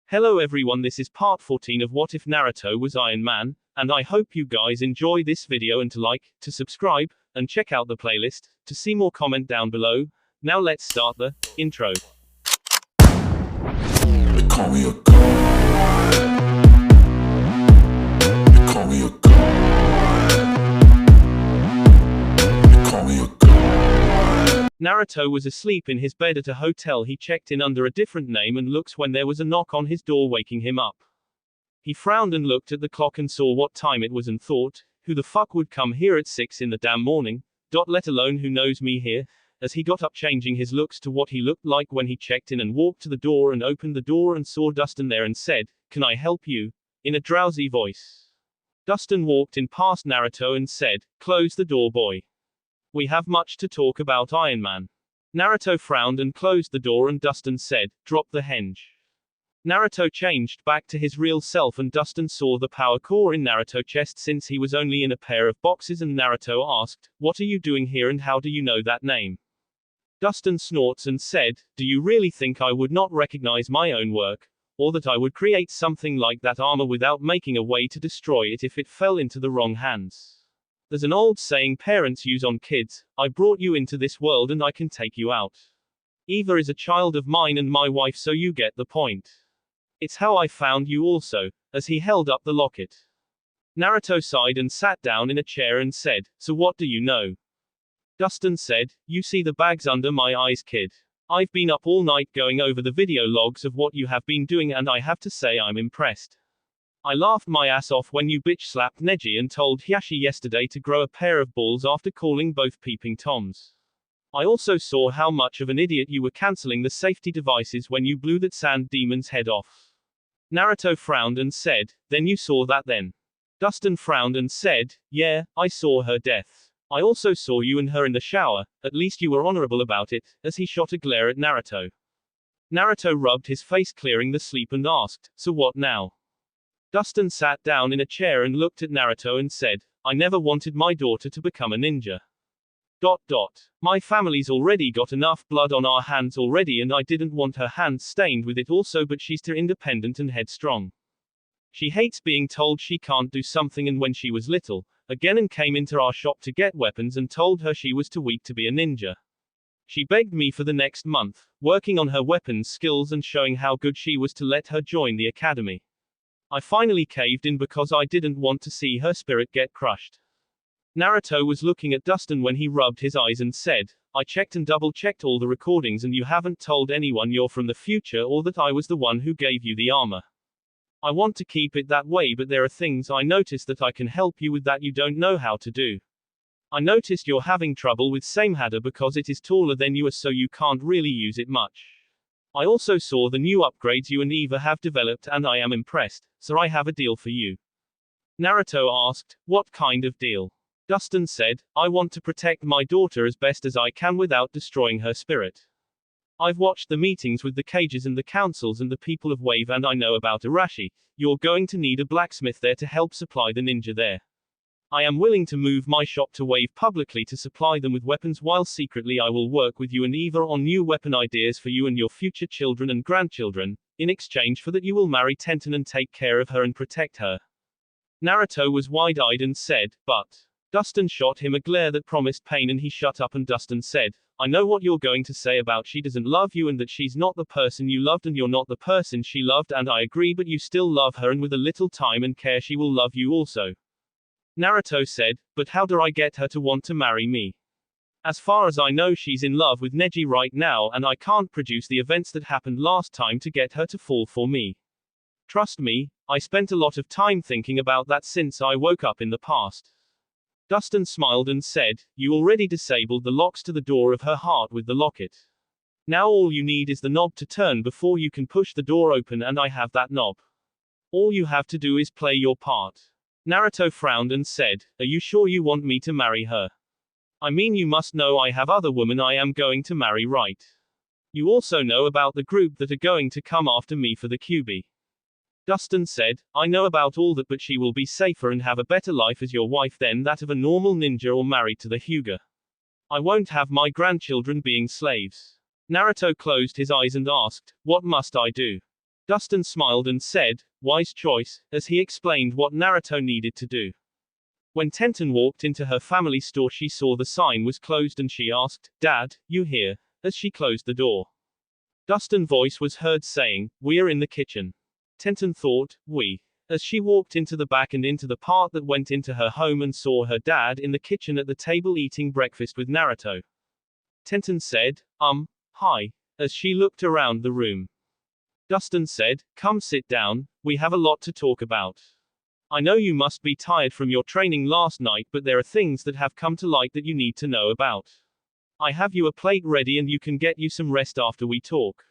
Hello everyone, this is part 14 of What If Naruto Was Iron Man, and I hope you guys enjoy this video and to like, to subscribe, and check out the playlist, to see more comment down below. Now let's start the intro. They call me a god. They call me a god. They call me a god. Naruto was asleep in his bed at a hotel. He checked in under a different name and looks when there was a knock on his door waking him up. He frowned and looked at the clock and saw what time it was and thought, who the fuck would come here at 6 in the damn morning, let alone who knows me here. As he got up, changing his looks to what he looked like when he checked in, and walked to the door and opened the door and saw Dustin there and said, "Can I help you?" in a drowsy voice. Dustin walked in past Naruto and said, "Close the door, boy. We have much to talk about, Iron Man." Naruto frowned and closed the door, and Dustin said, "Drop the hinge." Naruto changed back to his real self, and Dustin saw the power core in Naruto's chest since he was only in a pair of boxes, and Naruto asked, "What are you doing here and how do you know that name?" Dustin snorts and said, "Do you really think I would not recognize my own work? Or that I would create something like that armor without making a way to destroy it if it fell into the wrong hands? There's an old saying parents use on kids: I brought you into this world and I can take you out. Eva is a child of mine and my wife, so you get the point. It's how I found you also." As he held up the locket, Naruto sighed and sat down in a chair and said, "So what do you know?" Dustin said, "You see the bags under my eyes, kid? I've been up all night going over the video logs of what you have been doing, and I have to say I'm impressed. I laughed my ass off when you bitch slapped Neji and told Hiashi yesterday to grow a pair of balls after calling both peeping toms. I also saw how much of an idiot you were canceling the safety devices when you blew that sand demon's head off." Naruto frowned and said, "Then you saw that then?" Dustin frowned and said, "Yeah, I saw her death. I also saw you and her in the shower. At least you were honorable about it," as he shot a glare at Naruto. Naruto rubbed his face, clearing the sleep, and asked, "So what now?" Dustin sat down in a chair and looked at Naruto and said, "I never wanted my daughter to become a ninja. My family's already got enough blood on our hands already, and I didn't want her hands stained with it also, but she's too independent and headstrong. She hates being told she can't do something, and when she was little, again, and came into our shop to get weapons and told her she was too weak to be a ninja. She begged me for the next month, working on her weapons skills and showing how good she was, to let her join the academy. I finally caved in because I didn't want to see her spirit get crushed." Naruto was looking at Dustin when he rubbed his eyes and said, "I checked and double-checked all the recordings, and you haven't told anyone you're from the future or that I was the one who gave you the armor. I want to keep it that way, but there are things I noticed that I can help you with that you don't know how to do. I noticed you're having trouble with Samehada because it is taller than you are, so you can't really use it much. I also saw the new upgrades you and Eva have developed, and I am impressed, so I have a deal for you." Naruto asked, "What kind of deal?" Dustin said, "I want to protect my daughter as best as I can without destroying her spirit. I've watched the meetings with the cages and the councils and the people of Wave, and I know about Arashi. You're going to need a blacksmith there to help supply the ninja there. I am willing to move my shop to Wave publicly to supply them with weapons, while secretly I will work with you and Eva on new weapon ideas for you and your future children and grandchildren. In exchange for that, you will marry Tenten and take care of her and protect her." Naruto was wide-eyed and said, "But..." Dustin shot him a glare that promised pain, and he shut up, and Dustin said, "I know what you're going to say about she doesn't love you and that she's not the person you loved and you're not the person she loved, and I agree, but you still love her, and with a little time and care she will love you also." Naruto said, "But how do I get her to want to marry me? As far as I know, she's in love with Neji right now, and I can't produce the events that happened last time to get her to fall for me. Trust me, I spent a lot of time thinking about that since I woke up in the past." Dustin smiled and said, "You already disabled the locks to the door of her heart with the locket. Now all you need is the knob to turn before you can push the door open, and I have that knob. All you have to do is play your part." Naruto frowned and said, "Are you sure you want me to marry her? I mean, you must know I have other women I am going to marry, right? You also know about the group that are going to come after me for the QB." Dustin said, "I know about all that, but she will be safer and have a better life as your wife than that of a normal ninja or married to the Hyuga. I won't have my grandchildren being slaves." Naruto closed his eyes and asked, "What must I do?" Dustin smiled and said, "Wise choice," as he explained what Naruto needed to do. When Tenten walked into her family store, she saw the sign was closed and she asked, "Dad, you here?" as she closed the door. Dustin's voice was heard saying, "We're in the kitchen." Tenten thought, "We?" as she walked into the back and into the part that went into her home and saw her dad in the kitchen at the table eating breakfast with Naruto. Tenten said, hi," as she looked around the room. Dustin said, "Come sit down, we have a lot to talk about. I know you must be tired from your training last night, but there are things that have come to light that you need to know about. I have you a plate ready and you can get you some rest after we talk."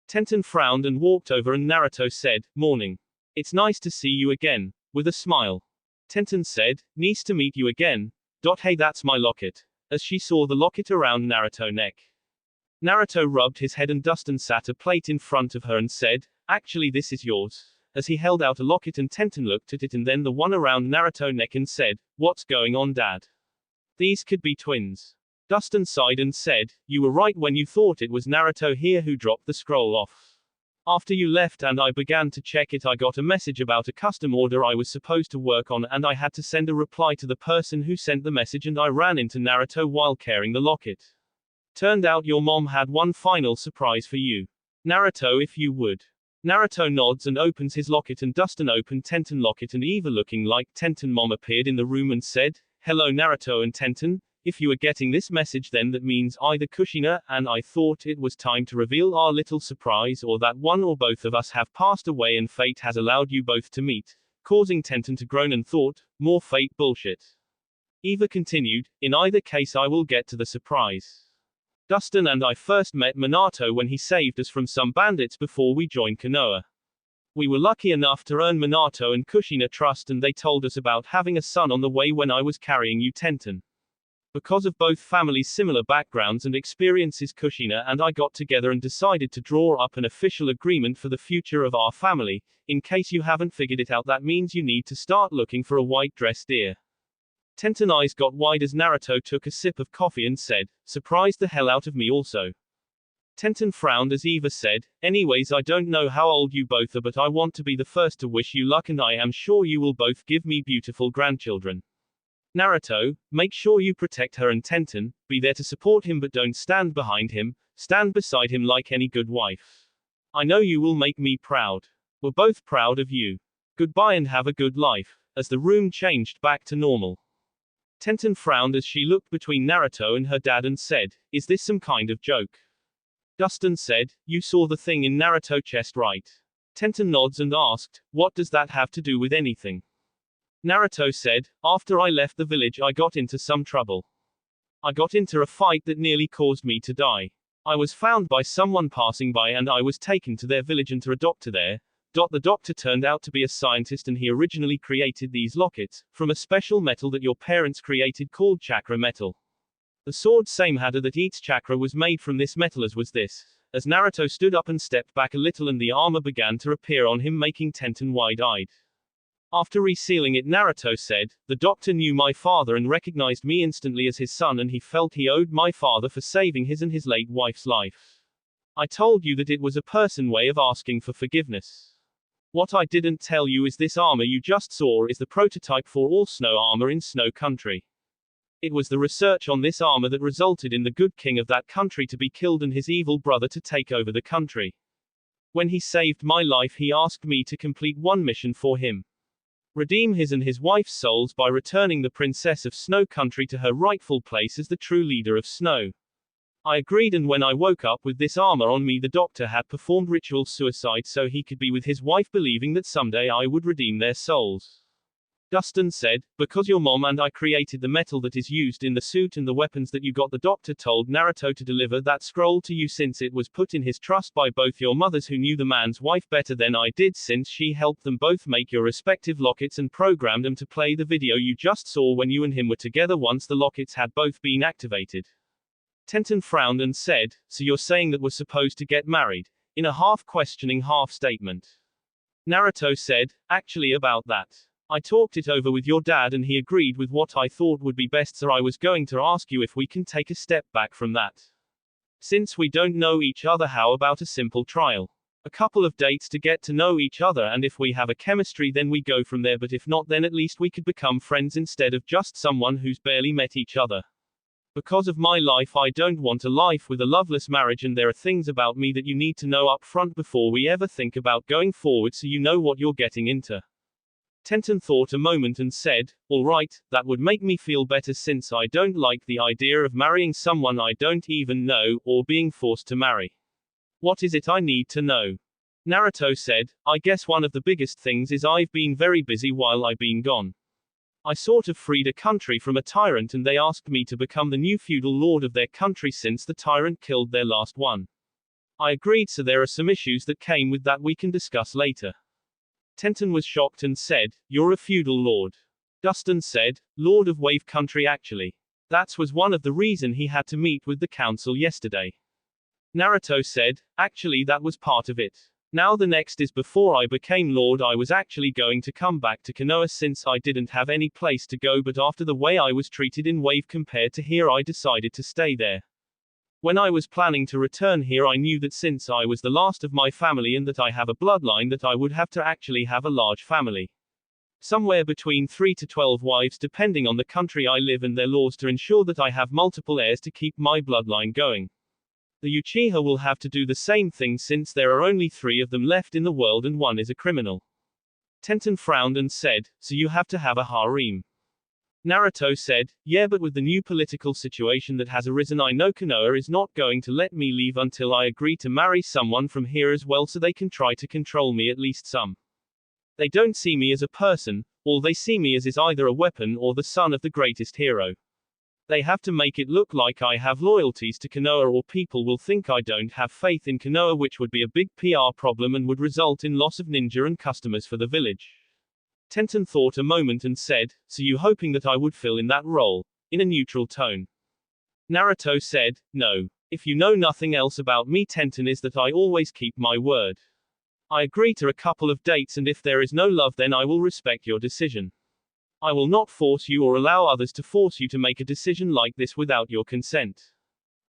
Tenten frowned and walked over and Naruto said, "Morning. It's nice to see you again," with a smile. Tenten said, "Nice to meet you again. Hey, that's my locket," as she saw the locket around Naruto's neck. Naruto rubbed his head and Dustin sat a plate in front of her and said, "Actually this is yours," as he held out a locket and Tenten looked at it and then the one around Naruto's neck and said, "What's going on, Dad? These could be twins." Dustin sighed and said, "You were right when you thought it was Naruto here who dropped the scroll off. After you left and I began to check it, I got a message about a custom order I was supposed to work on and I had to send a reply to the person who sent the message and I ran into Naruto while carrying the locket. Turned out your mom had one final surprise for you. Naruto, if you would." Naruto nods and opens his locket and Dustin opened Tenten's locket and Eva, looking like Tenten's mom, appeared in the room and said, "Hello Naruto and Tenten. If you are getting this message then that means either Kushina and I thought it was time to reveal our little surprise or that one or both of us have passed away and fate has allowed you both to meet," causing Tenten to groan and thought, "More fate bullshit." Eva continued, "In either case I will get to the surprise. Dustin and I first met Minato when he saved us from some bandits before we joined Konoha. We were lucky enough to earn Minato and Kushina trust and they told us about having a son on the way when I was carrying you, Tenten. Because of both families' similar backgrounds and experiences, Kushina and I got together and decided to draw up an official agreement for the future of our family. In case you haven't figured it out, that means you need to start looking for a white-dressed deer." Tenten's eyes got wide as Naruto took a sip of coffee and said, "Surprised the hell out of me also." Tenten frowned as Eva said, "Anyways, I don't know how old you both are, but I want to be the first to wish you luck and I am sure you will both give me beautiful grandchildren. Naruto, make sure you protect her and Tenten, be there to support him but don't stand behind him, stand beside him like any good wife. I know you will make me proud. We're both proud of you. Goodbye and have a good life," as the room changed back to normal. Tenten frowned as she looked between Naruto and her dad and said, "Is this some kind of joke?" Dustin said, "You saw the thing in Naruto's chest, right?" Tenten nods and asked, "What does that have to do with anything?" Naruto said, "After I left the village I got into some trouble. I got into a fight that nearly caused me to die. I was found by someone passing by and I was taken to their village and to a doctor there. The doctor turned out to be a scientist and he originally created these lockets, from a special metal that your parents created called chakra metal. The sword same hadder that eats chakra was made from this metal, as was this." As Naruto stood up and stepped back a little and the armor began to appear on him, making Tenten wide-eyed. After resealing it, Naruto said, "The doctor knew my father and recognized me instantly as his son and he felt he owed my father for saving his and his late wife's life. I told you that it was a person way of asking for forgiveness. What I didn't tell you is this armor you just saw is the prototype for all snow armor in Snow Country. It was the research on this armor that resulted in the good king of that country to be killed and his evil brother to take over the country. When he saved my life he asked me to complete one mission for him. Redeem his and his wife's souls by returning the princess of Snow Country to her rightful place as the true leader of Snow. I agreed, and when I woke up with this armor on me, the doctor had performed ritual suicide so he could be with his wife, believing that someday I would redeem their souls." Dustin said, "Because your mom and I created the metal that is used in the suit and the weapons that you got, the doctor told Naruto to deliver that scroll to you since it was put in his trust by both your mothers who knew the man's wife better than I did since she helped them both make your respective lockets and programmed them to play the video you just saw when you and him were together once the lockets had both been activated." Tenten frowned and said, "So you're saying that we're supposed to get married?" in a half-questioning half-statement. Naruto said, "Actually about that. I talked it over with your dad and he agreed with what I thought would be best, so I was going to ask you if we can take a step back from that. Since we don't know each other, how about a simple trial? A couple of dates to get to know each other, and if we have a chemistry then we go from there, but if not then at least we could become friends instead of just someone who's barely met each other. Because of my life I don't want a life with a loveless marriage, and there are things about me that you need to know up front before we ever think about going forward so you know what you're getting into. Tenten thought a moment and said, all right, that would make me feel better since I don't like the idea of marrying someone I don't even know, or being forced to marry. What is it I need to know? Naruto said, I guess one of the biggest things is I've been very busy while I've been gone. I sort of freed a country from a tyrant and they asked me to become the new feudal lord of their country since the tyrant killed their last one. I agreed, so there are some issues that came with that we can discuss later. Tenten was shocked and said, you're a feudal lord. Dustin said, Lord of Wave Country actually. That was one of the reason he had to meet with the council yesterday. Naruto said, actually that was part of it. Now the next is before I became lord I was actually going to come back to Konoha since I didn't have any place to go, but after the way I was treated in Wave compared to here I decided to stay there. When I was planning to return here I knew that since I was the last of my family and that I have a bloodline that I would have to actually have a large family. Somewhere between 3 to 12 wives depending on the country I live and their laws to ensure that I have multiple heirs to keep my bloodline going. The Uchiha will have to do the same thing since there are only 3 of them left in the world and one is a criminal. Tenten frowned and said, so you have to have a harem. Naruto said, yeah, but with the new political situation that has arisen I know Konoha is not going to let me leave until I agree to marry someone from here as well, so they can try to control me, at least some. They don't see me as a person, all they see me as is either a weapon or the son of the greatest hero. They have to make it look like I have loyalties to Konoha or people will think I don't have faith in Konoha, which would be a big PR problem and would result in loss of ninja and customers for the village. Tenten thought a moment and said, so you hoping that I would fill in that role? In a neutral tone. Naruto said, no. If you know nothing else about me Tenten is that I always keep my word. I agree to a couple of dates and if there is no love then I will respect your decision. I will not force you or allow others to force you to make a decision like this without your consent.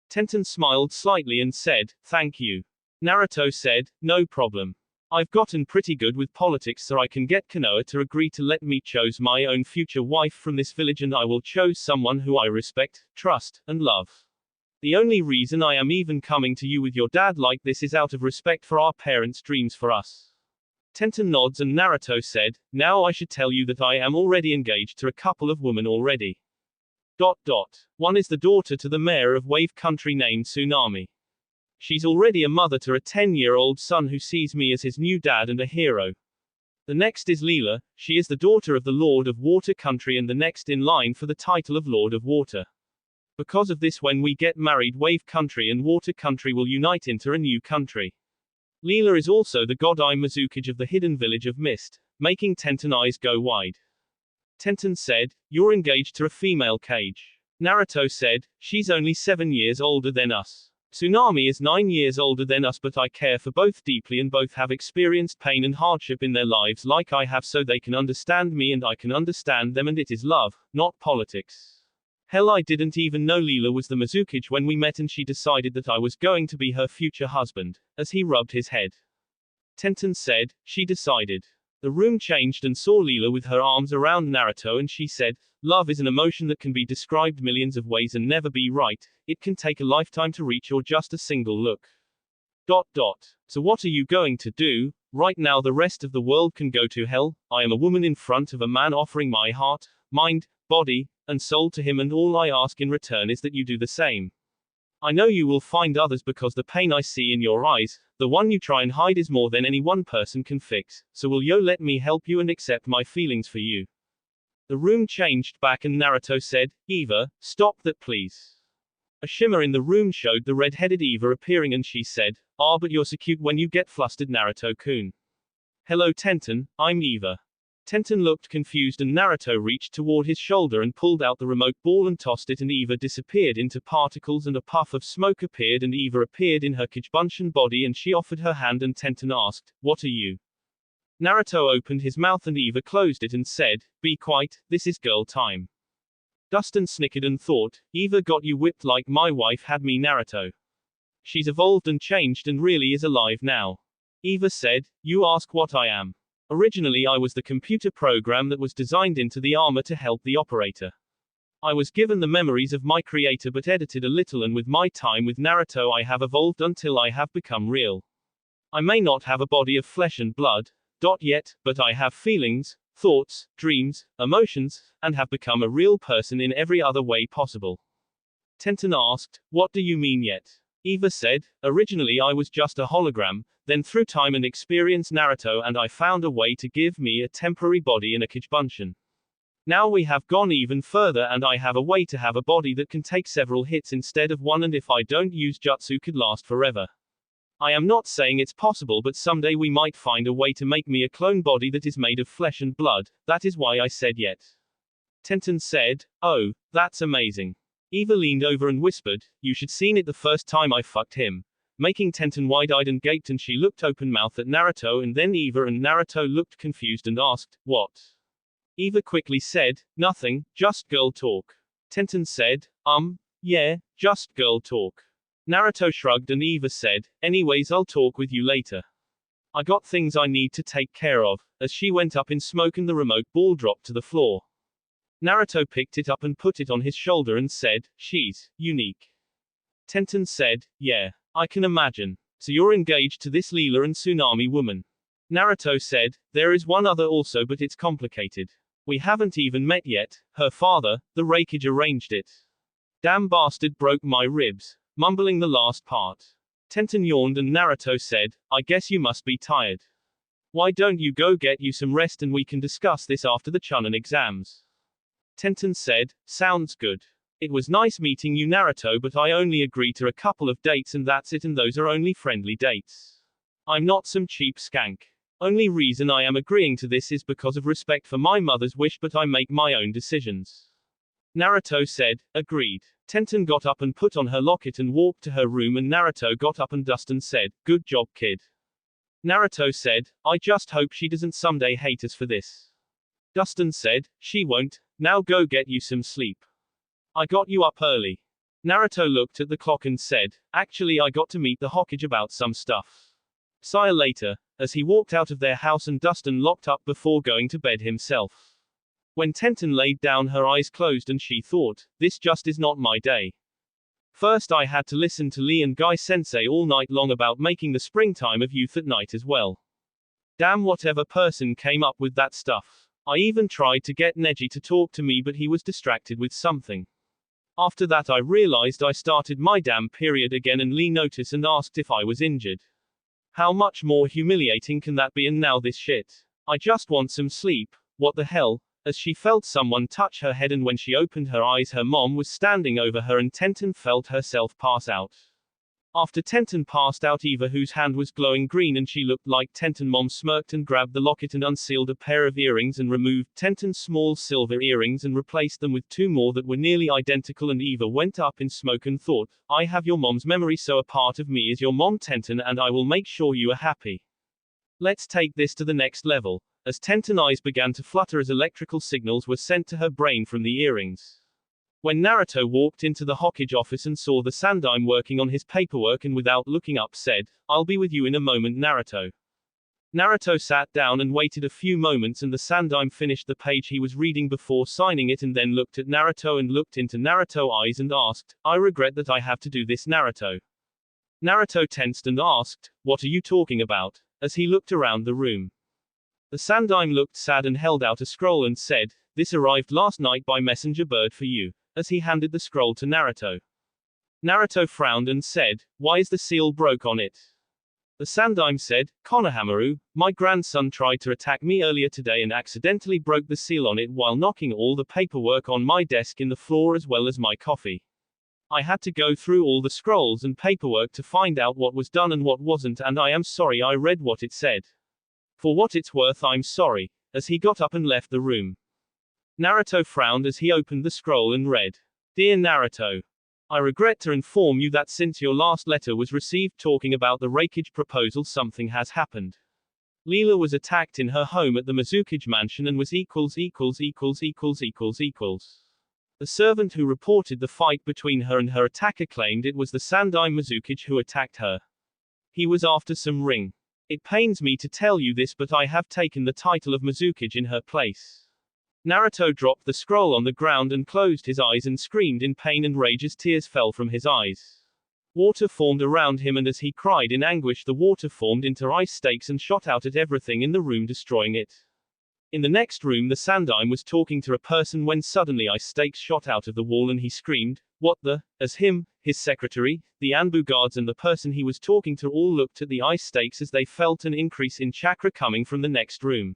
Tenten smiled slightly and said, thank you. Naruto said, no problem. I've gotten pretty good with politics so I can get Konoha to agree to let me choose my own future wife from this village and I will choose someone who I respect, trust, and love. The only reason I am even coming to you with your dad like this is out of respect for our parents' dreams for us. Tenten nods and Naruto said, now I should tell you that I am already engaged to a couple of women already. One is the daughter to the mayor of Wave Country named Tsunami. She's already a mother to a 10-year-old son who sees me as his new dad and a hero. The next is Leela, she is the daughter of the Lord of Water Country and the next in line for the title of Lord of Water. Because of this when we get married Wave Country and Water Country will unite into a new country. Leela is also the god-eye Mizukage of the hidden village of Mist, making Tenten eyes go wide. Tenten said, you're engaged to a female Kage. Naruto said, she's only 7 years older than us. Tsunami is 9 years older than us, but I care for both deeply and both have experienced pain and hardship in their lives like I have, so they can understand me and I can understand them, and it is love, not politics. Hell, I didn't even know Leela was the Mizukage when we met and she decided that I was going to be her future husband, as he rubbed his head. Tenten said, she decided. The room changed and saw Leela with her arms around Naruto and she said, love is an emotion that can be described millions of ways and never be right, it can take a lifetime to reach or just a single look. So what are you going to do? Right now the rest of the world can go to hell. I am a woman in front of a man offering my heart, mind, body, and soul to him, and all I ask in return is that you do the same. I know you will find others because the pain I see in your eyes, the one you try and hide, is more than any one person can fix, so will you let me help you and accept my feelings for you? The room changed back and Naruto said, Eva, stop that please. A shimmer in the room showed the red-headed Eva appearing and she said, ah, but you're so cute when you get flustered, Naruto-kun. Hello Tenten, I'm Eva. Tenten looked confused and Naruto reached toward his shoulder and pulled out the remote ball and tossed it and Eva disappeared into particles and a puff of smoke appeared and Eva appeared in her Kagebunshin body and she offered her hand and Tenten asked, what are you? Naruto opened his mouth and Eva closed it and said, be quiet, this is girl time. Dustin snickered and thought, Eva got you whipped like my wife had me, Naruto. She's evolved and changed and really is alive now. Eva said, "You ask what I am. Originally I was the computer program that was designed into the armor to help the operator. I was given the memories of my creator but edited a little, and with my time with Naruto I have evolved until I have become real. I may not have a body of flesh and blood, yet, but I have feelings, thoughts, dreams, emotions, and have become a real person in every other way possible." Tenten asked, "What do you mean yet?" Eva said, "Originally I was just a hologram, then through time and experience Naruto and I found a way to give me a temporary body in a Kijbunshin. Now we have gone even further and I have a way to have a body that can take several hits instead of one, and if I don't use jutsu could last forever. I am not saying it's possible, but someday we might find a way to make me a clone body that is made of flesh and blood, that is why I said yet." Tenten said, "Oh, that's amazing." Eva leaned over and whispered, "You should seen it the first time I fucked him." Making Tenten wide-eyed and gaped, and she looked open-mouthed at Naruto, and then Eva and Naruto looked confused and asked, "What?" Eva quickly said, "Nothing, just girl talk." Tenten said, Yeah, just girl talk." Naruto shrugged and Eva said, "Anyways, I'll talk with you later. I got things I need to take care of," as she went up in smoke and the remote ball dropped to the floor. Naruto picked it up and put it on his shoulder and said, "She's unique." Tenten said, "Yeah, I can imagine. So you're engaged to this Leela and Tsunami woman?" Naruto said, "There is one other also, but it's complicated. We haven't even met yet. Her father, the Raikage, arranged it. Damn bastard broke my ribs." Mumbling the last part. Tenten yawned and Naruto said, "I guess you must be tired. Why don't you go get you some rest and we can discuss this after the Chunin exams?" Tenten said, "Sounds good. It was nice meeting you, Naruto, but I only agree to a couple of dates and that's it, and those are only friendly dates. I'm not some cheap skank. Only reason I am agreeing to this is because of respect for my mother's wish, but I make my own decisions." Naruto said, "Agreed." Tenten got up and put on her locket and walked to her room, and Naruto got up and Dustin said, "Good job, kid." Naruto said, "I just hope she doesn't someday hate us for this." Dustin said, "She won't. Now go get you some sleep. I got you up early." Naruto looked at the clock and said, "Actually I got to meet the Hokage about some stuff. See you later," as he walked out of their house and Dustin locked up before going to bed himself. When Tenten laid down, her eyes closed and she thought, "This just is not my day. First I had to listen to Lee and Guy Sensei all night long about making the springtime of youth at night as well. Damn, whatever person came up with that stuff. I even tried to get Neji to talk to me, but he was distracted with something. After that I realized I started my damn period again, and Lee noticed and asked if I was injured. How much more humiliating can that be? And now this shit. I just want some sleep. What the hell?" As she felt someone touch her head, and when she opened her eyes her mom was standing over her, and Tenten felt herself pass out. After Tenten passed out, Eva, whose hand was glowing green and she looked like Tenten, mom smirked and grabbed the locket and unsealed a pair of earrings and removed Tenten's small silver earrings and replaced them with two more that were nearly identical, and Eva went up in smoke and thought, "I have your mom's memory, so a part of me is your mom, Tenten, and I will make sure you are happy. Let's take this to the next level." As Tenten's eyes began to flutter as electrical signals were sent to her brain from the earrings. When Naruto walked into the Hokage office and saw the Sandaime working on his paperwork and without looking up said, "I'll be with you in a moment, Naruto." Naruto sat down and waited a few moments, and the Sandaime finished the page he was reading before signing it, and then looked at Naruto and looked into Naruto's eyes and asked, "I regret that I have to do this, Naruto." Naruto tensed and asked, "What are you talking about?" as he looked around the room. The Sandaime looked sad and held out a scroll and said, "This arrived last night by messenger bird for you," as he handed the scroll to Naruto. Naruto frowned and said, "Why is the seal broke on it?" The Sandaime said, "Konohamaru, my grandson tried to attack me earlier today and accidentally broke the seal on it while knocking all the paperwork on my desk in the floor as well as my coffee. I had to go through all the scrolls and paperwork to find out what was done and what wasn't, and I am sorry I read what it said. For what it's worth, I'm sorry," as he got up and left the room. Naruto frowned as he opened the scroll and read, "Dear Naruto, I regret to inform you that since your last letter was received talking about the Raikage proposal, something has happened. Leela was attacked in her home at the Mizukage mansion and was The servant who reported the fight between her and her attacker claimed it was the Sandaime Mizukage who attacked her. He was after some ring. It pains me to tell you this, but I have taken the title of Mizukage in her place. Naruto dropped the scroll on the ground and closed his eyes and screamed in pain and rage as tears fell from his eyes. Water formed around him, and as he cried in anguish, the water formed into ice stakes and shot out at everything in the room, destroying it. In the next room, the Sandaime was talking to a person when suddenly ice stakes shot out of the wall and he screamed, "What the?" As him, his secretary, the Anbu guards and the person he was talking to all looked at the ice stakes as they felt an increase in chakra coming from the next room.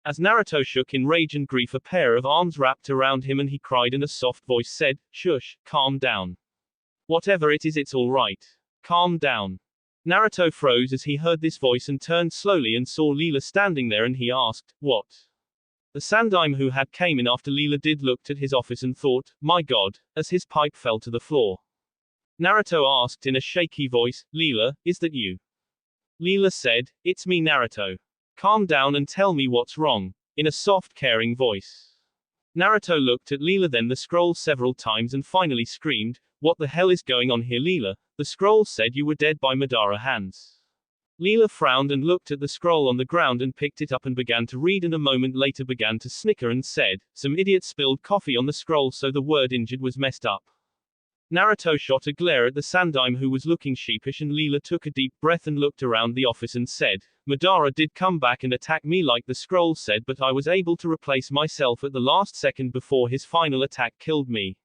As Naruto shook in rage and grief, a pair of arms wrapped around him and he cried in a soft voice said, "Shush, calm down. Whatever it is, it's all right. Calm down." Naruto froze as he heard this voice and turned slowly and saw Leela standing there, and he asked, "What?" The Sandaime who had came in after Leela did looked at his office and thought, "My God," as his pipe fell to the floor. Naruto asked in a shaky voice, "Leela, is that you?" Leela said, "It's me, Naruto. Calm down and tell me what's wrong," in a soft, caring voice. Naruto looked at Leela, then the scroll several times and finally screamed, "What the hell is going on here, Leela? The scroll said you were dead by Madara hands." Leela frowned and looked at the scroll on the ground and picked it up and began to read, and a moment later began to snicker and said, "Some idiot spilled coffee on the scroll, so the word injured was messed up." Naruto shot a glare at the Sandaime who was looking sheepish, and Leela took a deep breath and looked around the office and said, "Madara did come back and attack me like the scroll said, but I was able to replace myself at the last second before his final attack killed me.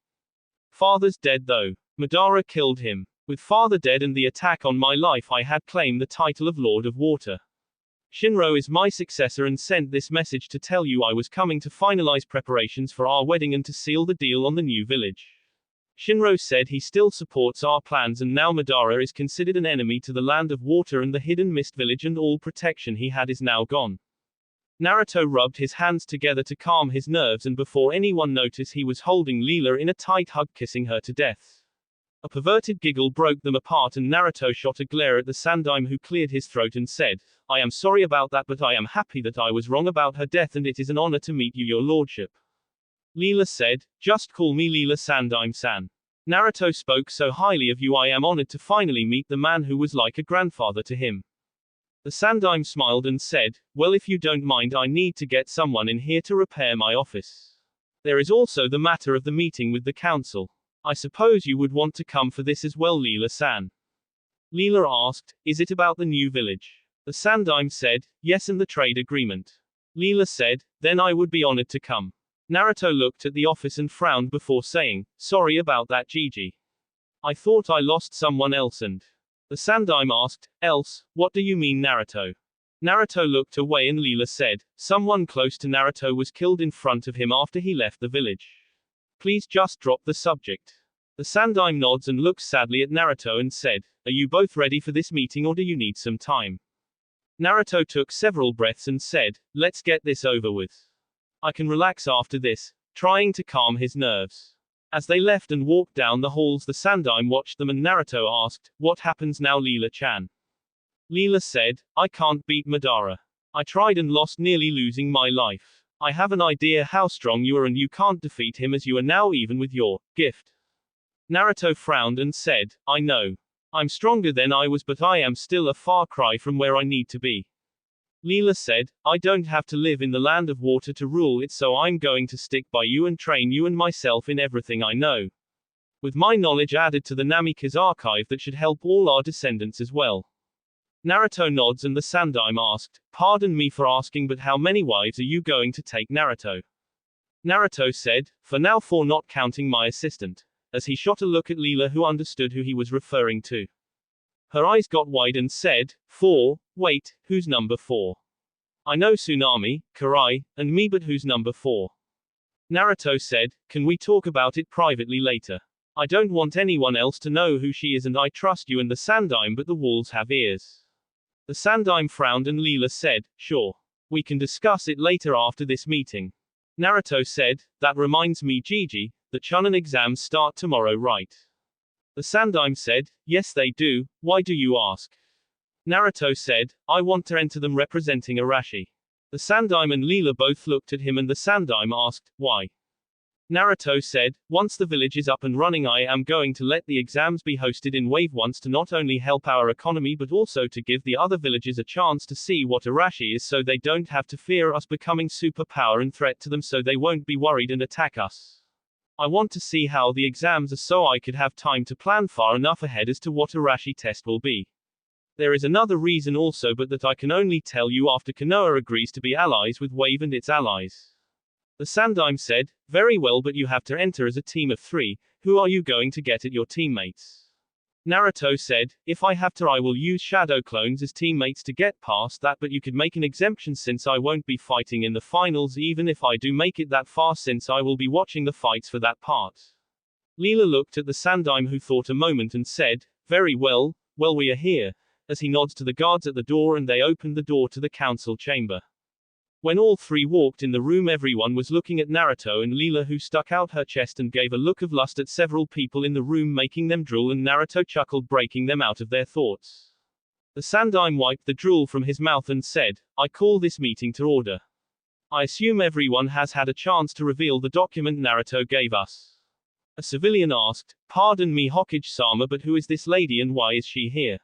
Father's dead though. Madara killed him. With father dead and the attack on my life, I had claimed the title of Lord of Water. Shinro is my successor and sent this message to tell you I was coming to finalize preparations for our wedding and to seal the deal on the new village. Shinro said he still supports our plans, and now Madara is considered an enemy to the land of water and the hidden mist village, and all protection he had is now gone." Naruto rubbed his hands together to calm his nerves, and before anyone noticed he was holding Leela in a tight hug, kissing her to death. A perverted giggle broke them apart, and Naruto shot a glare at the Sandaime who cleared his throat and said, "I am sorry about that, but I am happy that I was wrong about her death, and it is an honor to meet you, your lordship." Leela said, "Just call me Leela, Sandaime-san. Naruto spoke so highly of you, I am honored to finally meet the man who was like a grandfather to him." The Sandaime smiled and said, "Well, if you don't mind, I need to get someone in here to repair my office. There is also the matter of the meeting with the council. I suppose you would want to come for this as well, Leela-san." Leela asked, "Is it about the new village?" The Sandaime said, "Yes, and the trade agreement." Leela said, "Then I would be honored to come." Naruto looked at the office and frowned before saying, "Sorry about that, Gigi. I thought I lost someone else." And the Sandaime asked, "Else? What do you mean, Naruto?" Naruto looked away and Leela said, "Someone close to Naruto was killed in front of him after he left the village. Please just drop the subject." The Sandaime nods and looks sadly at Naruto and said, "Are you both ready for this meeting, or do you need some time?" Naruto took several breaths and said, "Let's get this over with. I can relax after this," trying to calm his nerves. As they left and walked down the halls, the Sandaime watched them, and Naruto asked, "What happens now, Leela-chan?" Leela said, "I can't beat Madara. I tried and lost, nearly losing my life. I have an idea how strong you are, and you can't defeat him as you are now, even with your gift." Naruto frowned and said, "I know. I'm stronger than I was, but I am still a far cry from where I need to be." Leela said, "I don't have to live in the land of water to rule it, so I'm going to stick by you and train you and myself in everything I know. With my knowledge added to the Namikaze archive, that should help all our descendants as well." Naruto nods and the Sandaime asked, "Pardon me for asking, but how many wives are you going to take, Naruto?" Naruto said, "For now, 4, not counting my assistant," as he shot a look at Leela, who understood who he was referring to. Her eyes got wide and said, "4? Wait, who's number 4? I know Tsunami, Karai, and me, but who's number 4? Naruto said, "Can we talk about it privately later? I don't want anyone else to know who she is, and I trust you and the Sandaime, but the walls have ears." The Sandaime frowned and Leela said, "Sure. We can discuss it later after this meeting." Naruto said, "That reminds me, Gigi, the Chunin exams start tomorrow, right?" The Sandaime said, "Yes, they do. Why do you ask?" Naruto said, "I want to enter them representing Arashi." The Sandaime and Leela both looked at him, and the Sandaime asked, "Why?" Naruto said, once the village is up and running, I am going to let the exams be hosted in wave once to not only help our economy but also to give the other villages a chance to see what Arashi is so they don't have to fear us becoming superpower and threat to them so they won't be worried and attack us. I want to see how the exams are so I could have time to plan far enough ahead as to what Arashi test will be. There is another reason also but that I can only tell you after Konoha agrees to be allies with Wave and its allies. The Sandaime said, very well, but you have to enter as a team of 3, who are you going to get at your teammates? Naruto said, if I have to I will use shadow clones as teammates to get past that, but you could make an exemption since I won't be fighting in the finals even if I do make it that far since I will be watching the fights for that part. Leela looked at the Sandaime who thought a moment and said, very well, we are here, as he nods to the guards at the door and they opened the door to the council chamber. When all 3 walked in the room everyone was looking at Naruto and Leela who stuck out her chest and gave a look of lust at several people in the room making them drool and Naruto chuckled breaking them out of their thoughts. The Sandaime wiped the drool from his mouth and said, I call this meeting to order. I assume everyone has had a chance to reveal the document Naruto gave us. A civilian asked, pardon me Hokage-sama but who is this lady and why is she here?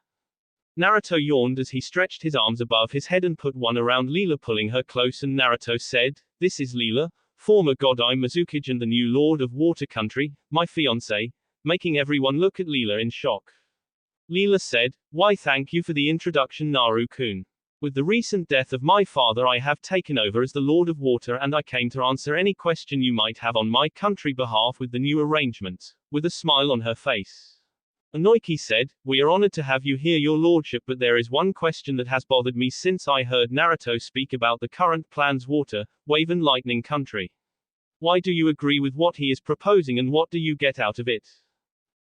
Naruto yawned as he stretched his arms above his head and put one around Leela pulling her close and Naruto said, this is Leela, former Godai Mizukage and the new Lord of Water Country, my fiancé, making everyone look at Leela in shock. Leela said, why thank you for the introduction Naru-kun. With the recent death of my father I have taken over as the Lord of Water and I came to answer any question you might have on my country behalf with the new arrangements, with a smile on her face. Inoiki said, we are honored to have you here your lordship but there is one question that has bothered me since I heard Naruto speak about the current plans Water, Wave and Lightning Country. Why do you agree with what he is proposing and what do you get out of it?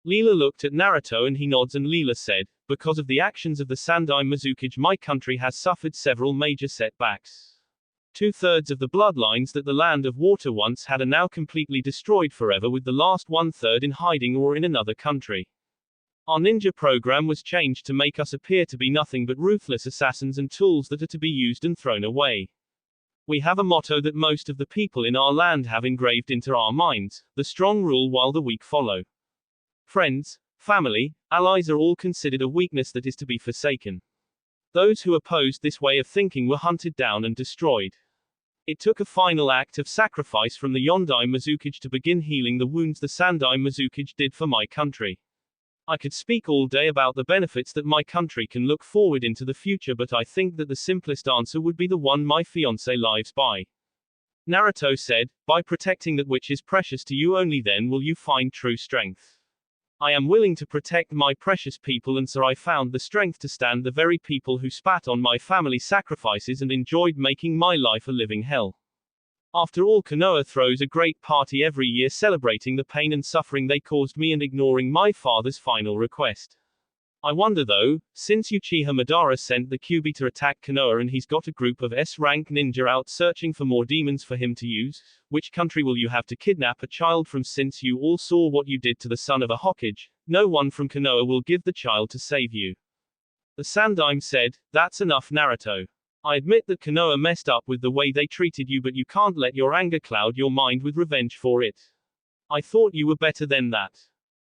Leela looked at Naruto and he nods and Leela said, because of the actions of the Sandaime Mizukage my country has suffered several major setbacks. 2/3 of the bloodlines that the Land of Water once had are now completely destroyed forever with the last 1/3 in hiding or in another country. Our ninja program was changed to make us appear to be nothing but ruthless assassins and tools that are to be used and thrown away. We have a motto that most of the people in our land have engraved into our minds, the strong rule while the weak follow. Friends, family, allies are all considered a weakness that is to be forsaken. Those who opposed this way of thinking were hunted down and destroyed. It took a final act of sacrifice from the Yondai Mizukage to begin healing the wounds the Sandaime Mizukage did for my country. I could speak all day about the benefits that my country can look forward into the future but I think that the simplest answer would be the one my fiancé lives by. Naruto said, by protecting that which is precious to you only then will you find true strength. I am willing to protect my precious people and so I found the strength to stand the very people who spat on my family sacrifices and enjoyed making my life a living hell. After all Konoha throws a great party every year celebrating the pain and suffering they caused me and ignoring my father's final request. I wonder though, since Uchiha Madara sent the Kyuubi to attack Konoha and he's got a group of S-rank ninja out searching for more demons for him to use, which country will you have to kidnap a child from since you all saw what you did to the son of a Hokage, no one from Konoha will give the child to save you. The Sandaime said, that's enough Naruto. I admit that Konoha messed up with the way they treated you but you can't let your anger cloud your mind with revenge for it. I thought you were better than that.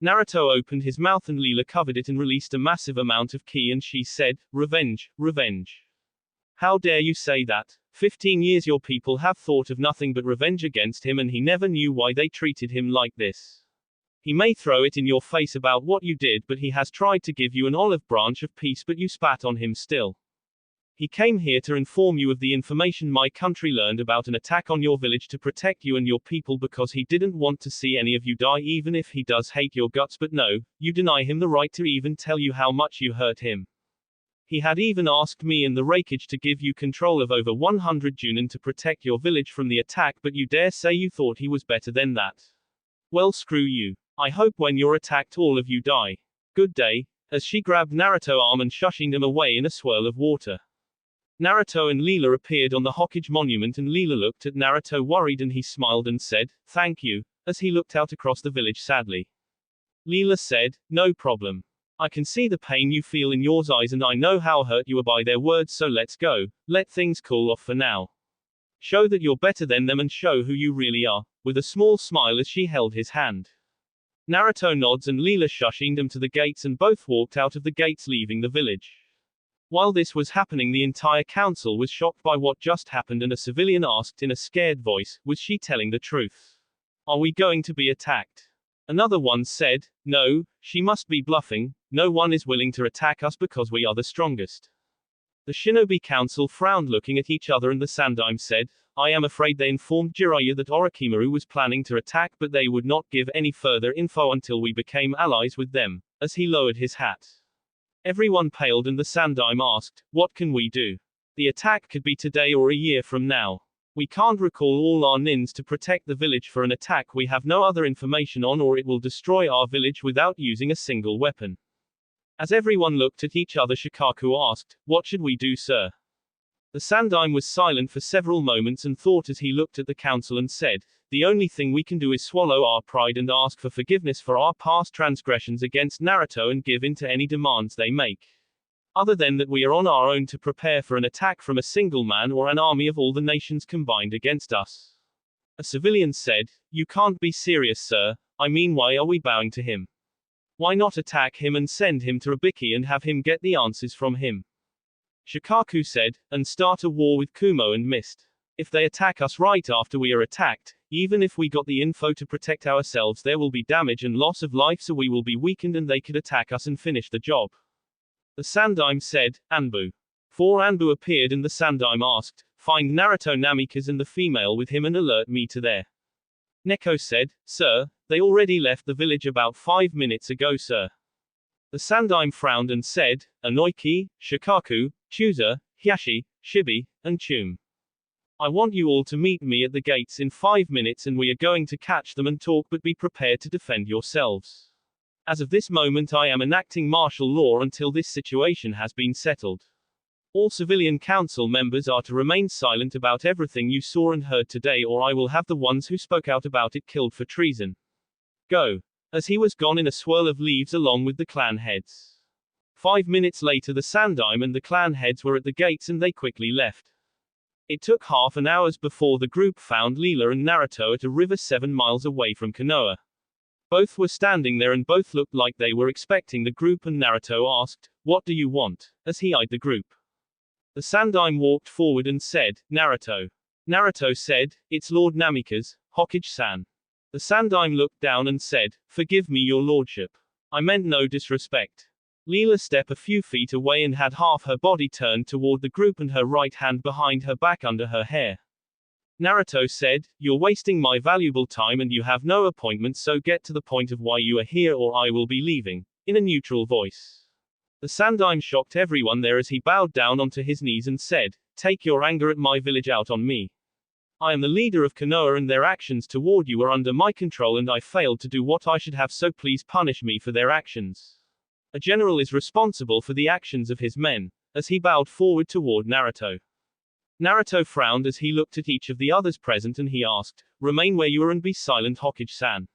Naruto opened his mouth and Leela covered it and released a massive amount of ki and she said, revenge, revenge. How dare you say that? 15 years your people have thought of nothing but revenge against him and he never knew why they treated him like this. He may throw it in your face about what you did but he has tried to give you an olive branch of peace but you spat on him still. He came here to inform you of the information my country learned about an attack on your village to protect you and your people because he didn't want to see any of you die even if he does hate your guts but no, you deny him the right to even tell you how much you hurt him. He had even asked me and the Raikage to give you control of over 100 Junin to protect your village from the attack but you dare say you thought he was better than that. Well screw you. I hope when you're attacked all of you die. Good day, as she grabbed Naruto's arm and shushing him away in a swirl of water. Naruto and Leela appeared on the Hokage monument and Leela looked at Naruto worried and he smiled and said, thank you, as he looked out across the village sadly. Leela said, no problem. I can see the pain you feel in your eyes and I know how hurt you are by their words so let's go, let things cool off for now. Show that you're better than them and show who you really are. with a small smile as she held his hand. Naruto nods and Leela shushing them to the gates and both walked out of the gates leaving the village. While this was happening, the entire council was shocked by what just happened and a civilian asked in a scared voice, was she telling the truth? Are we going to be attacked? Another one said, no, she must be bluffing, no one is willing to attack us because we are the strongest. The Shinobi Council frowned looking at each other and the Sandaime said, I am afraid they informed Jiraiya that Orochimaru was planning to attack but they would not give any further info until we became allies with them, as he lowered his hat. Everyone paled and the Sandaime asked, what can we do? The attack could be today or a year from now. We can't recall all our nins to protect the village for an attack we have no other information on or it will destroy our village without using a single weapon. As everyone looked at each other, Shikaku asked, what should we do, sir? The Sandaime was silent for several moments and thought as he looked at the council and said, the only thing we can do is swallow our pride and ask for forgiveness for our past transgressions against Naruto and give in to any demands they make. Other than that, we are on our own to prepare for an attack from a single man or an army of all the nations combined against us. A civilian said, you can't be serious, sir, I mean why are we bowing to him? Why not attack him and send him to Ibiki and have him get the answers from him? Shikaku said, and start a war with Kumo and Mist. If they attack us right after we are attacked, even if we got the info to protect ourselves, there will be damage and loss of life, so we will be weakened and they could attack us and finish the job. The Sandaime said, Anbu. 4 Anbu appeared and the Sandaime asked, find Naruto Namikaze and the female with him and alert me to there. Neko said, sir, they already left the village about 5 minutes ago, sir. The Sandaime frowned and said, Anoiki, Shikaku, Chusa, Hiashi, Shibi, and Chum. I want you all to meet me at the gates in 5 minutes and we are going to catch them and talk, but be prepared to defend yourselves. As of this moment I am enacting martial law until this situation has been settled. All civilian council members are to remain silent about everything you saw and heard today, or I will have the ones who spoke out about it killed for treason. Go. As he was gone in a swirl of leaves along with the clan heads. 5 minutes later the Sandaime and the clan heads were at the gates and they quickly left. It took half an hour before the group found Leela and Naruto at a river 7 miles away from Konoha. Both were standing there and both looked like they were expecting the group, and Naruto asked, what do you want? As he eyed the group. The Sandaime walked forward and said, Naruto. Naruto said, it's Lord Namikaze, Hokage-san. The Sandaime looked down and said, forgive me, your lordship. I meant no disrespect. Leela stepped a few feet away and had half her body turned toward the group and her right hand behind her back under her hair. Naruto said, you're wasting my valuable time and you have no appointment, so get to the point of why you are here or I will be leaving, in a neutral voice. The Sandaime shocked everyone there as he bowed down onto his knees and said, take your anger at my village out on me. I am the leader of Konoha and their actions toward you are under my control and I failed to do what I should have, so please punish me for their actions. A general is responsible for the actions of his men, as he bowed forward toward Naruto. Naruto frowned as he looked at each of the others present and he asked, remain where you are and be silent, Hokage-san.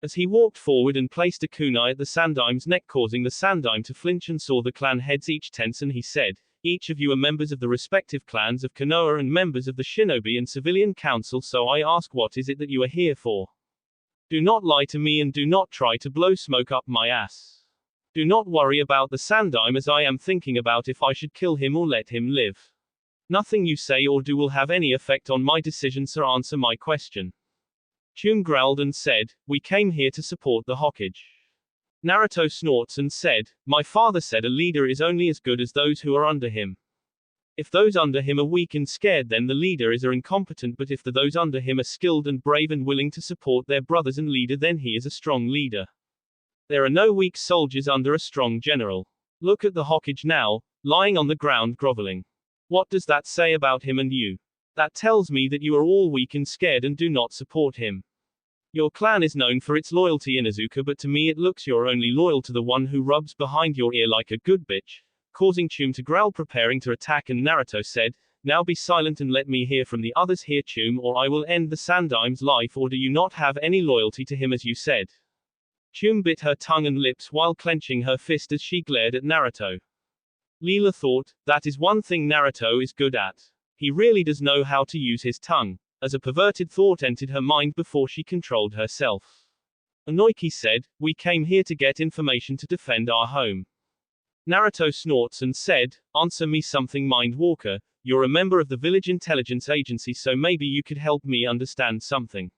As he walked forward and placed a kunai at the Sandaime's neck, causing the Sandaime to flinch and saw the clan heads each tense, and he said, each of you are members of the respective clans of Konoha and members of the Shinobi and Civilian Council, so I ask, what is it that you are here for? Do not lie to me and do not try to blow smoke up my ass. Do not worry about the Sandaime, as I am thinking about if I should kill him or let him live. Nothing you say or do will have any effect on my decision, so answer my question. Chum growled and said, we came here to support the Hokage. Naruto snorts and said, my father said a leader is only as good as those who are under him. If those under him are weak and scared, then the leader is incompetent, but if those under him are skilled and brave and willing to support their brothers and leader, then he is a strong leader. There are no weak soldiers under a strong general. Look at the Hokage now, lying on the ground groveling. What does that say about him and you? That tells me that you are all weak and scared and do not support him. Your clan is known for its loyalty, Inuzuka, but to me it looks you're only loyal to the one who rubs behind your ear like a good bitch, causing Chum to growl, preparing to attack, and Naruto said, now be silent and let me hear from the others here, Chum, or I will end the Sandaime's life, or do you not have any loyalty to him as you said? Chum bit her tongue and lips while clenching her fist as she glared at Naruto. Leela thought, that is one thing Naruto is good at. He really does know how to use his tongue. as a perverted thought entered her mind before she controlled herself. Onoiki said, "We came here to get information to defend our home." Naruto snorts and said, "Answer me something, Mind Walker. You're a member of the village intelligence agency, so maybe you could help me understand something.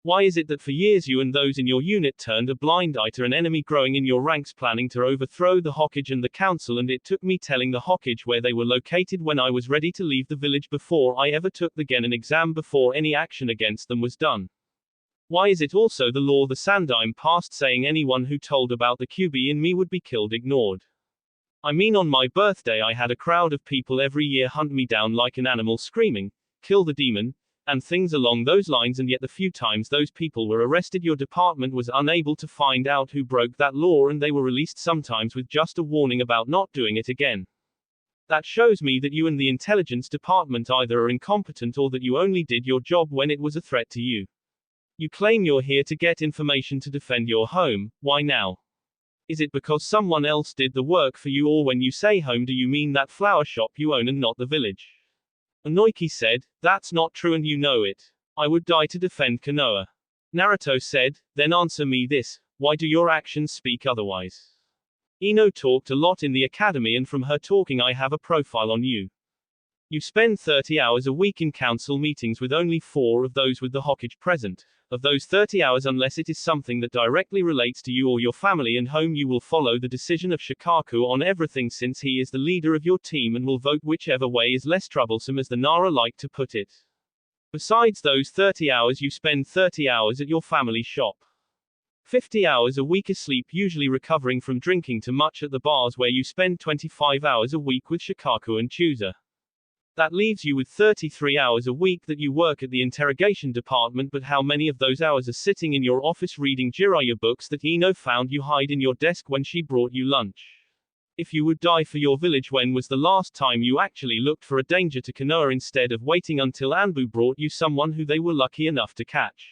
Why is it that for years you and those in your unit turned a blind eye to an enemy growing in your ranks planning to overthrow the Hokage and the council, and it took me telling the Hokage where they were located when I was ready to leave the village before I ever took the Genin exam before any action against them was done? Why is it also the law the Sandaime passed saying anyone who told about the QB in me would be killed ignored? I mean, on my birthday I had a crowd of people every year hunt me down like an animal screaming, 'Kill the demon,' and things along those lines, and yet the few times those people were arrested your department was unable to find out who broke that law, and they were released sometimes with just a warning about not doing it again. That shows me that you and the intelligence department either are incompetent or that you only did your job when it was a threat to you. You claim you're here to get information to defend your home. Why now? Is it because someone else did the work for you, or when you say home do you mean that flower shop you own and not the village?" Onoiki said, "That's not true and you know it. I would die to defend Konoha." Naruto said, "Then answer me this, why do your actions speak otherwise? Ino talked a lot in the academy, and from her talking I have a profile on you. You spend 30 hours a week in council meetings with only 4 of those with the Hokage present. Of those 30 hours, unless it is something that directly relates to you or your family and home, you will follow the decision of Shikaku on everything, since he is the leader of your team and will vote whichever way is less troublesome, as the Nara like to put it. Besides those 30 hours, you spend 30 hours at your family shop. 50 hours a week asleep, usually recovering from drinking too much at the bars, where you spend 25 hours a week with Shikaku and Chusa. That leaves you with 33 hours a week that you work at the interrogation department, but how many of those hours are sitting in your office reading Jiraiya books that Ino found you hide in your desk when she brought you lunch? If you would die for your village, when was the last time you actually looked for a danger to Konoha instead of waiting until Anbu brought you someone who they were lucky enough to catch?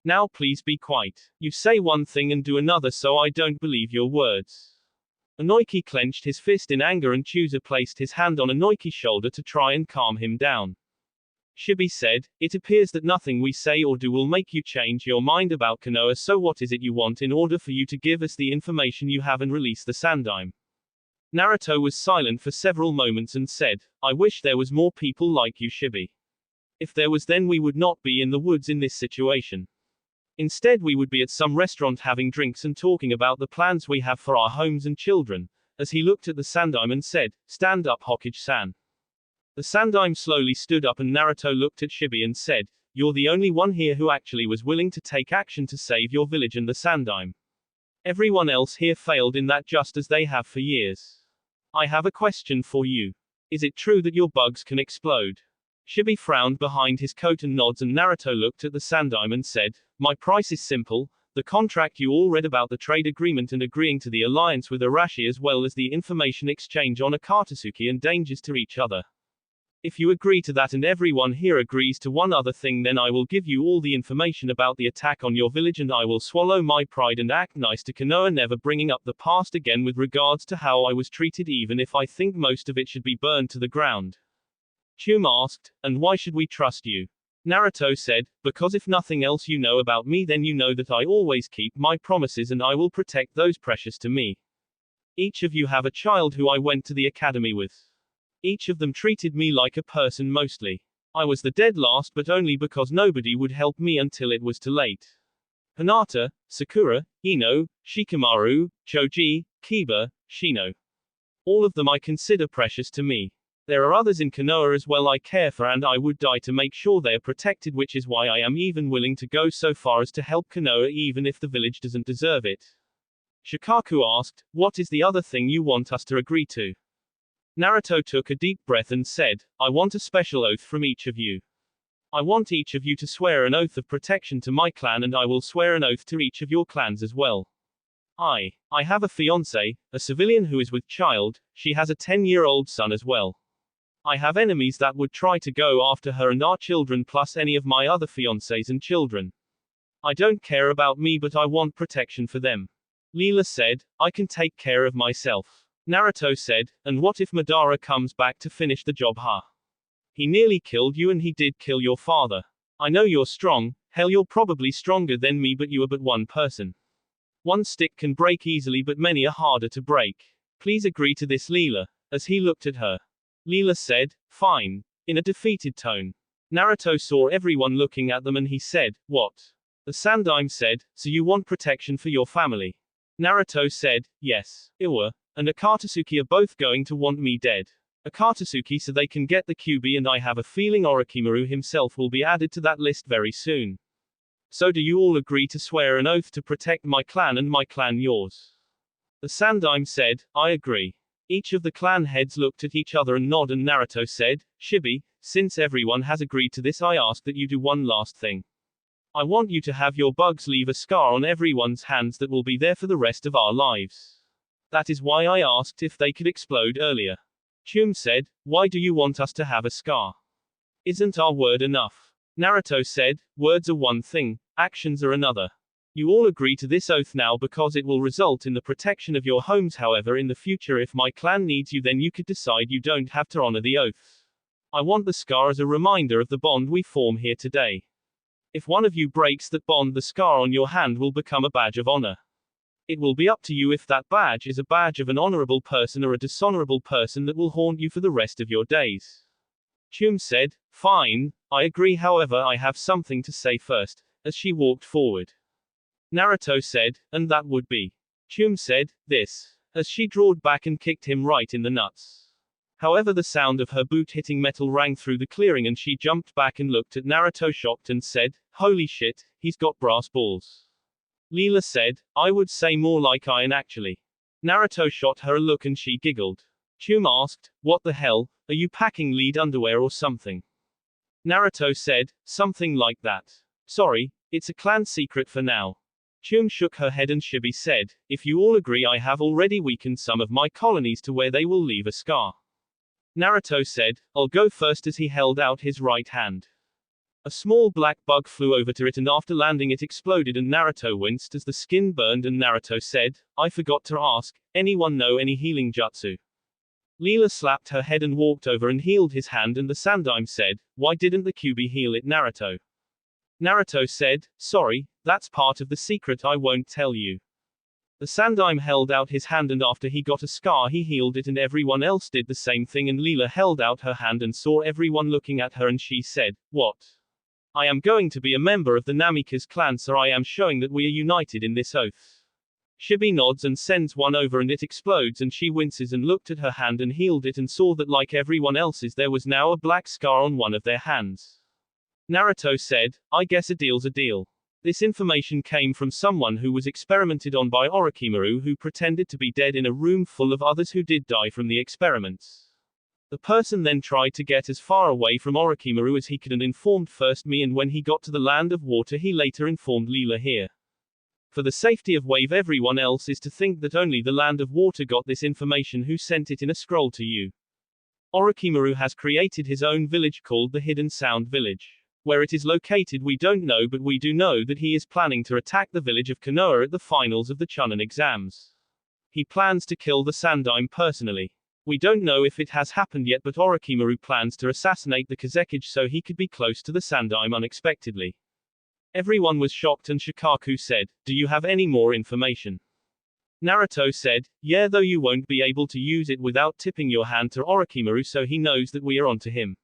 Now please be quiet. You say one thing and do another, so I don't believe your words." Onoiki clenched his fist in anger, and Chusa placed his hand on Onoiki's shoulder to try and calm him down. Shibi said, "It appears that nothing we say or do will make you change your mind about Konoha, so what is it you want in order for you to give us the information you have and release the Sandaime?" Naruto was silent for several moments and said, "I wish there was more people like you, Shibi. If there was, then we would not be in the woods in this situation. Instead we would be at some restaurant having drinks and talking about the plans we have for our homes and children." As he looked at the Sandaime and said, "Stand up, Hokage-san." The Sandaime slowly stood up, and Naruto looked at Shibi and said, "You're the only one here who actually was willing to take action to save your village and the Sandaime. Everyone else here failed in that, just as they have for years. I have a question for you. Is it true that your bugs can explode?" Shibi frowned behind his coat and nods, and Naruto looked at the Sandaime and said, "My price is simple. The contract you all read about, the trade agreement and agreeing to the alliance with Arashi, as well as the information exchange on Akatsuki and dangers to each other. If you agree to that and everyone here agrees to one other thing, then I will give you all the information about the attack on your village, and I will swallow my pride and act nice to Konoha, never bringing up the past again with regards to how I was treated, even if I think most of it should be burned to the ground." Chum asked, "And why should we trust you?" Naruto said, "Because if nothing else you know about me, then you know that I always keep my promises and I will protect those precious to me. Each of you have a child who I went to the academy with. Each of them treated me like a person mostly. I was the dead last, but only because nobody would help me until it was too late. Hinata, Sakura, Ino, Shikamaru, Choji, Kiba, Shino. All of them I consider precious to me. There are others in Konoha as well I care for, and I would die to make sure they are protected, which is why I am even willing to go so far as to help Konoha even if the village doesn't deserve it." Shikaku asked, "What is the other thing you want us to agree to?" Naruto took a deep breath and said, "I want a special oath from each of you. I want each of you to swear an oath of protection to my clan, and I will swear an oath to each of your clans as well. I have a fiancé, a civilian who is with child, she has a 10-year-old son as well. I have enemies that would try to go after her and our children, plus any of my other fiancés and children. I don't care about me, but I want protection for them." Leela said, "I can take care of myself." Naruto said, "And what if Madara comes back to finish the job, huh? He nearly killed you and he did kill your father. I know you're strong, hell you're probably stronger than me but you are but one person. One stick can break easily but many are harder to break. Please agree to this Leela, as he looked at her. Leela said, fine, in a defeated tone. Naruto saw everyone looking at them and he said, what? The Sandaime said, so you want protection for your family? Naruto said, yes. Iwa and Akatsuki are both going to want me dead. Akatsuki so they can get the QB and I have a feeling Orochimaru himself will be added to that list very soon. So do you all agree to swear an oath to protect my clan and my clan yours? The Sandaime said, I agree. Each of the clan heads looked at each other and nodded and Naruto said, Shibi, since everyone has agreed to this I ask that you do one last thing. I want you to have your bugs leave a scar on everyone's hands that will be there for the rest of our lives. That is why I asked if they could explode earlier. Chum said, why do you want us to have a scar? Isn't our word enough? Naruto said, words are one thing, actions are another. You all agree to this oath now because it will result in the protection of your homes. However, in the future if my clan needs you then you could decide you don't have to honor the oath. I want the scar as a reminder of the bond we form here today. If one of you breaks that bond the scar on your hand will become a badge of honor. It will be up to you if that badge is a badge of an honorable person or a dishonorable person that will haunt you for the rest of your days. Chum said, fine, I agree however I have something to say first, as she walked forward. Naruto said, and that would be. Chum said, this, as she drawed back and kicked him right in the nuts. However the sound of her boot hitting metal rang through the clearing and she jumped back and looked at Naruto shocked and said, holy shit, he's got brass balls. Leela said, I would say more like iron actually. Naruto shot her a look and she giggled. Chum asked, what the hell, are you packing lead underwear or something? Naruto said, something like that. Sorry, it's a clan secret for now. Chum shook her head and Shibi said, if you all agree I have already weakened some of my colonies to where they will leave a scar. Naruto said, I'll go first as he held out his right hand. A small black bug flew over to it and after landing it exploded and Naruto winced as the skin burned and Naruto said, I forgot to ask, anyone know any healing jutsu? Leela slapped her head and walked over and healed his hand and the Sandaime said, why didn't the QB heal it Naruto? Naruto said, sorry, that's part of the secret I won't tell you. The Sandaime held out his hand and after he got a scar he healed it and everyone else did the same thing and Leela held out her hand and saw everyone looking at her and she said, what? I am going to be a member of the Namikaze clan so I am showing that we are united in this oath. Shibi nods and sends one over and it explodes and she winces and looked at her hand and healed it and saw that like everyone else's there was now a black scar on one of their hands. Naruto said, I guess a deal's a deal. This information came from someone who was experimented on by Orochimaru who pretended to be dead in a room full of others who did die from the experiments. The person then tried to get as far away from Orochimaru as he could and informed first me and when he got to the land of water he later informed Leela here. For the safety of wave everyone else is to think that only the land of water got this information who sent it in a scroll to you. Orochimaru has created his own village called the Hidden Sound Village. Where it is located we don't know but we do know that he is planning to attack the village of Konoha at the finals of the Chunin exams. He plans to kill the Sandaime personally. We don't know if it has happened yet but Orochimaru plans to assassinate the Kazekage so he could be close to the Sandaime unexpectedly. Everyone was shocked and Shikaku said, do you have any more information? Naruto said, yeah though you won't be able to use it without tipping your hand to Orochimaru so he knows that we are onto him.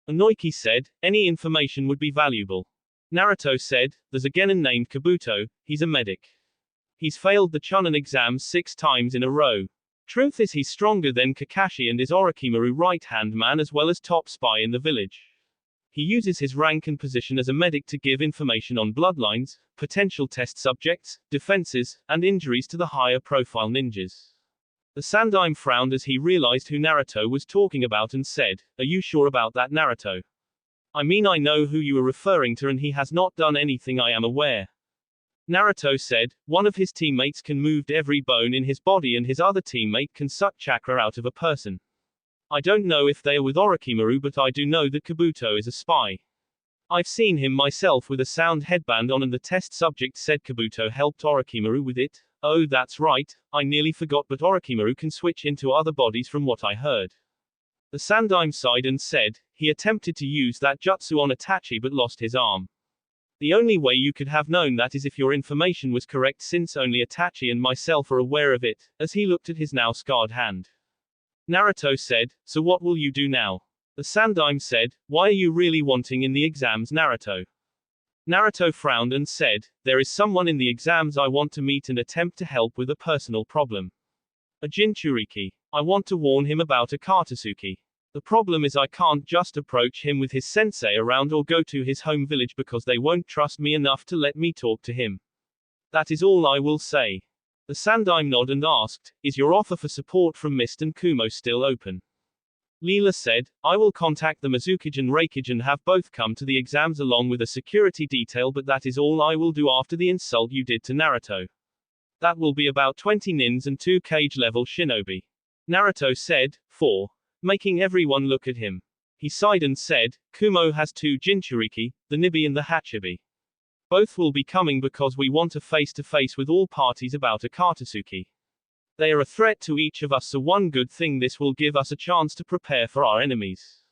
Inoki said, any information would be valuable. Naruto said, there's a genin named Kabuto, he's a medic. He's failed the Chunin exams 6 times in a row. Truth is he's stronger than Kakashi and is Orochimaru right-hand man as well as top spy in the village. He uses his rank and position as a medic to give information on bloodlines, potential test subjects, defenses, and injuries to the higher profile ninjas. The Sandaime frowned as he realized who Naruto was talking about and said, are you sure about that Naruto? I mean I know who you are referring to and he has not done anything I am aware. Naruto said, one of his teammates can move every bone in his body and his other teammate can suck chakra out of a person. I don't know if they are with Orochimaru but I do know that Kabuto is a spy. I've seen him myself with a sound headband on and the test subject said Kabuto helped Orochimaru with it. Oh that's right, I nearly forgot but Orochimaru can switch into other bodies from what I heard. The Sandaime sighed and said, he attempted to use that jutsu on Itachi but lost his arm. The only way you could have known that is if your information was correct, since only Itachi and myself are aware of it, as he looked at his now scarred hand. Naruto said, so what will you do now? The Sandaime said, why are you really wanting in the exams, Naruto? Naruto frowned and said, there is someone in the exams I want to meet and attempt to help with a personal problem. A Jinchuriki. I want to warn him about Akatsuki. The problem is I can't just approach him with his sensei around or go to his home village because they won't trust me enough to let me talk to him. That is all I will say. The Sandaime nodded and asked, is your offer for support from Mist and Kumo still open? Leela said, I will contact the Mizukage and Reikage and have both come to the exams along with a security detail, but that is all I will do after the insult you did to Naruto. That will be about 20 nins and 2 cage level shinobi. Naruto said, 4. Making everyone look at him. He sighed and said, Kumo has 2 Jinchuriki, the Nibi and the Hachibi. Both will be coming because we want a face-to-face with all parties about Akatsuki. They are a threat to each of us, so one good thing this will give us a chance to prepare for our enemies.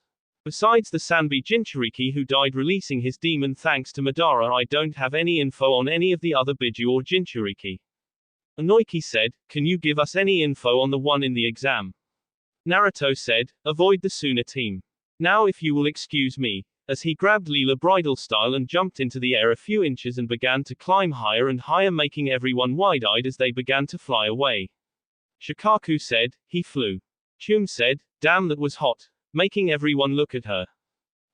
Besides the Sanbi Jinchuriki who died releasing his demon thanks to Madara, I don't have any info on any of the other Biju or Jinchuriki. Inoiki said, can you give us any info on the one in the exam? Naruto said, avoid the Suna team. Now if you will excuse me, as he grabbed Leela bridal style and jumped into the air a few inches and began to climb higher and higher, making everyone wide-eyed as they began to fly away. Shikaku said, he flew. Chum said, damn that was hot, making everyone look at her.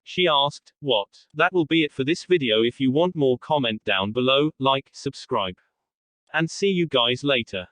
She asked, what? That will be it for this video. If you want more, comment down below, like, subscribe. And see you guys later.